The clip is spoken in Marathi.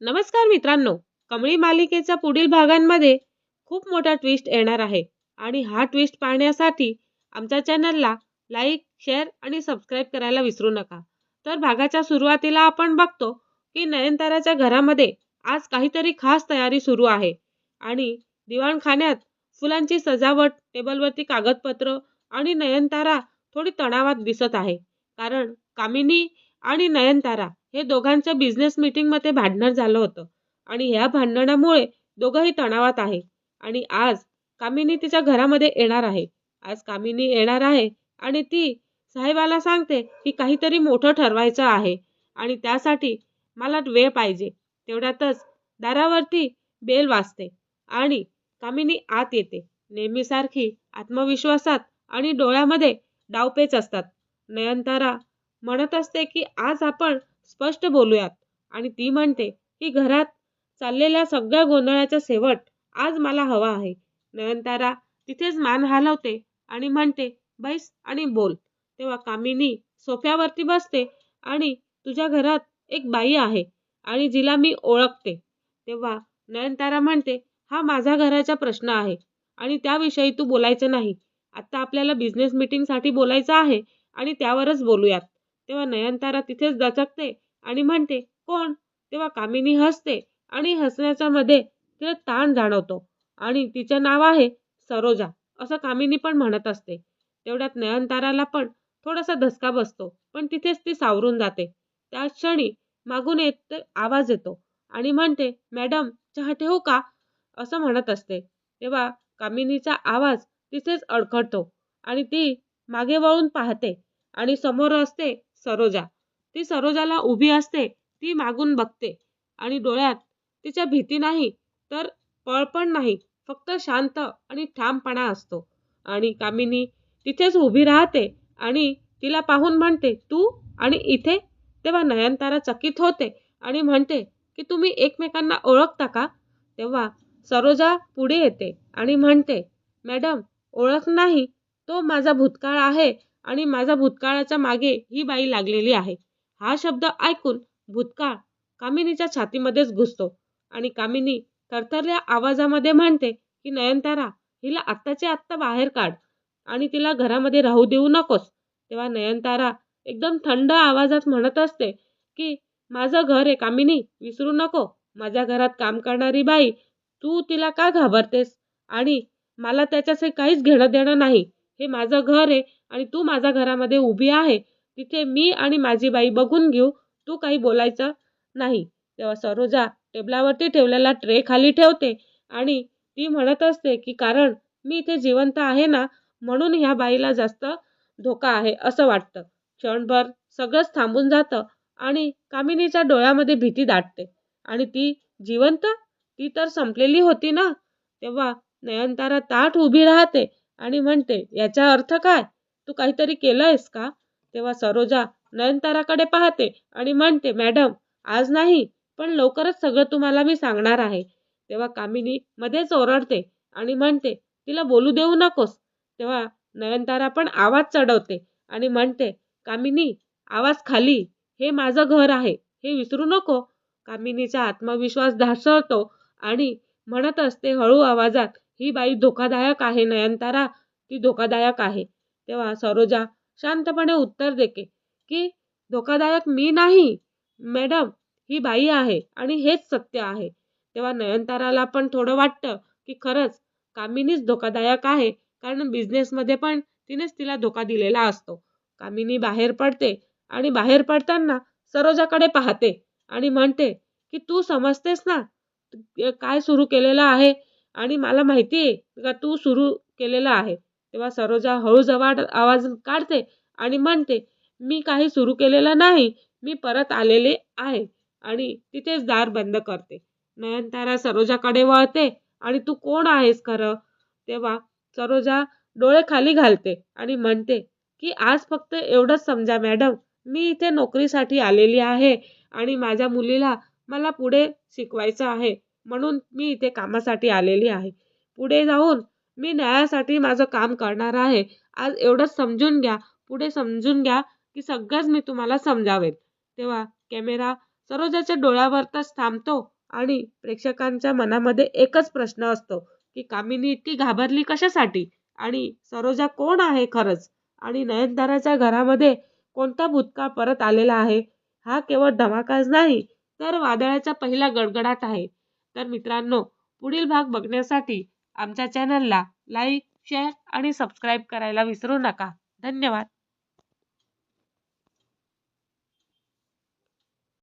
नमस्कार मित्रांनो. कमळी मालिकेच्या पुढील भागांमध्ये खूप मोठा ट्विस्ट येणार आहे आणि हा ट्विस्ट पाहण्यासाठी आमच्या चॅनलला लाईक, शेअर आणि सबस्क्राईब करायला विसरू नका. तर भागाच्या सुरुवातीला आपण बघतो की नयनताराच्या घरामध्ये आज काहीतरी खास तयारी सुरू आहे आणि दिवाणखान्यात फुलांची सजावट, टेबलवरती कागदपत्र आणि नयनतारा थोडी तणावात दिसत आहे. कारण कामिनी आणि नयनतारा हे दोघांचं बिझनेस मीटिंगमध्ये भांडण झालं होतं आणि ह्या भांडणामुळे दोघंही तणावात आहे. आणि आज कामिनी तिच्या घरामध्ये येणार आहे. आज कामिनी येणार आहे आणि ती साहेबाला सांगते की काहीतरी मोठं ठरवायचं आहे आणि त्यासाठी मला वेळ पाहिजे. तेवढ्यातच दारावरती बेल वाजते आणि कामिनी आत येते. नेहमीसारखी आत्मविश्वासात आणि डोळ्यामध्ये डावपेच असतात. नयनतारा म्हणत असते की आज आपण स्पष्ट बोलूयात आणि ती म्हणते की घरात चाललेल्या सगळ्या गोंधळाचा शेवट आज मला हवा आहे. नयनतारा तिथेच मान हलवते आणि म्हणते, बैस आणि बोल. तेव्हा कामिनी सोफ्यावरती बसते आणि तुझ्या घरात एक बाई आहे आणि जिला मी ओळखते. तेव्हा नयनतारा म्हणते, हा माझा घराचा प्रश्न आहे आणि त्याविषयी तू बोलायचं नाही. आता आपल्याला बिझनेस मीटिंगसाठी बोलायचं आहे आणि त्यावरच बोलूयात. तेव्हा नयनतारा तिथेच दचकते आणि म्हणते, कोण? तेव्हा कामिनी हसते आणि हसण्याच्या मध्ये तिला ताण जाणवतो आणि तिचं नाव आहे सरोजा, असं कामिनी पण म्हणत असते. तेवढ्यात नयनताराला पण थोडासा धसका बसतो, पण तिथेच ती सावरून जाते. त्याच क्षणी मागून येत आवाज येतो आणि म्हणते, मॅडम चहा ठेवू का? असं म्हणत असते. तेव्हा कामिनीचा आवाज तिथेच अडखळतो आणि ती मागे वळून पाहते आणि समोर असते सरोजा. ती सरोजाला उभी असते. ती मागून बघते आणि डोळ्यात तिच्या भीती नाही, तर पळपण नाही, फक्त शांत आणि ठामपणा असतो. आणि कामिनी तिथेच उभी राहते आणि तिला पाहून म्हणते, तू आणि इथे? तेव्हा नयनतारा चकित होते आणि म्हणते की तुम्ही एकमेकांना ओळखता का? तेव्हा सरोजा पुढे येते आणि म्हणते, मॅडम ओळख नाही, तो माझा भूतकाळ आहे आणि माझ्या भूतकाळाच्या मागे ही बाई लागलेली आहे. हा शब्द ऐकून भूतकाळ कामिनीच्या छातीमध्येच घुसतो आणि कामिनी थरथरल्या आवाजामध्ये म्हणते की नयनतारा, हिला आत्ताच्या आत्ता बाहेर काढ आणि तिला घरामध्ये राहू देऊ नकोस. तेव्हा नयनतारा एकदम थंड आवाजात म्हणत असते की माझं घर आहे कामिनी, विसरू नको. माझ्या घरात काम करणारी बाई, तू तिला का घाबरतेस? आणि मला त्याच्याशी काहीच घेणं देणं नाही. हे माझं घर आहे आणि तू माझ्या घरामध्ये उभी आहे. तिथे मी आणि माझी बाई बघून घेऊ. तू काही बोलायचं नाही. तेव्हा सरोजा टेबलावरती ठेवलेला ट्रे खाली ठेवते आणि ती म्हणत असते की कारण मी इथे जिवंत आहे ना, म्हणून ह्या बाईला जास्त धोका आहे असं वाटतं. क्षणभर सगळंच थांबून जातं आणि कामिनीच्या डोळ्यामध्ये भीती दाटते आणि ती जिवंत? ती तर संपलेली होती ना? तेव्हा नयनतारा ताठ उभी राहते आणि म्हणते, याचा अर्थ काय? तू काहीतरी केलंयस का? तेव्हा सरोजा नयनताराकडे पाहते आणि म्हणते, मॅडम आज नाही, पण लवकरच सगळं तुम्हाला मी सांगणार आहे. तेव्हा कामिनी मध्येच ओरडते आणि म्हणते, तिला बोलू देऊ नकोस. तेव्हा नयनतारा पण आवाज चढवते आणि म्हणते, कामिनी आवाज खाली. हे माझं घर आहे, हे विसरू नको. कामिनीचा आत्मविश्वास ढासळतो आणि म्हणत असते हळू आवाजात, ही बाई धोकादायक आहे नयनतारा, ती धोकादायक आहे. तेव्हा सरोजा शांतपणे उत्तर देते की धोकादायक मी नाही मॅडम, ही बाई आहे आणि हेच सत्य आहे. तेव्हा नयनताराला पण थोडं वाटतं की खरंच कामिनीच धोकादायक आहे, कारण बिझनेसमध्ये पण तिनेच तिला धोका दिलेला असतो. कामिनी बाहेर पडते आणि बाहेर पडताना सरोजाकडे पाहते आणि म्हणते की तू समजतेस ना काय सुरू केलेलं आहे आणि मला माहिती आहे का तू सुरू केलेलं आहे. तेव्हा सरोजा हळू जवळ आवाज काढते आणि म्हणते, मी काही सुरू केलेलं नाही, मी परत आलेले आहे आणि तिथेच दार बंद करते. नयनतारा सरोजाकडे वळते आणि तू कोण आहेस खरं? तेव्हा सरोजा डोळे खाली घालते आणि म्हणते की आज फक्त एवढंच समजा मॅडम, मी इथे नोकरीसाठी आलेली आहे आणि माझ्या मुलीला मला पुढे शिकवायचं आहे, म्हणून मी इथे कामासाठी आलेली आहे. पुढे जाऊन मी न्यायासाठी माझं काम करणार आहे. आज एवढंच समजून घ्या. पुढे समजून घ्या की सगळंच मी तुम्हाला समजावेल. तेव्हा कॅमेरा सरोजाच्या डोळ्यावरच थांबतो आणि प्रेक्षकांच्या मनामध्ये एकच प्रश्न असतो की कामिनी इतकी घाबरली कशासाठी आणि सरोजा कोण आहे खरंच आणि नयनताराच्या घरामध्ये कोणता भूतकाळ परत आलेला आहे. हा केवळ धमाकाच नाही तर वादळाचा पहिला गडगडाट आहे. तर मित्रांनो, पुढील भाग बघण्यासाठी आमच्या चॅनलला लाईक, शेअर आणि सबस्क्राईब करायला विसरू नका. धन्यवाद.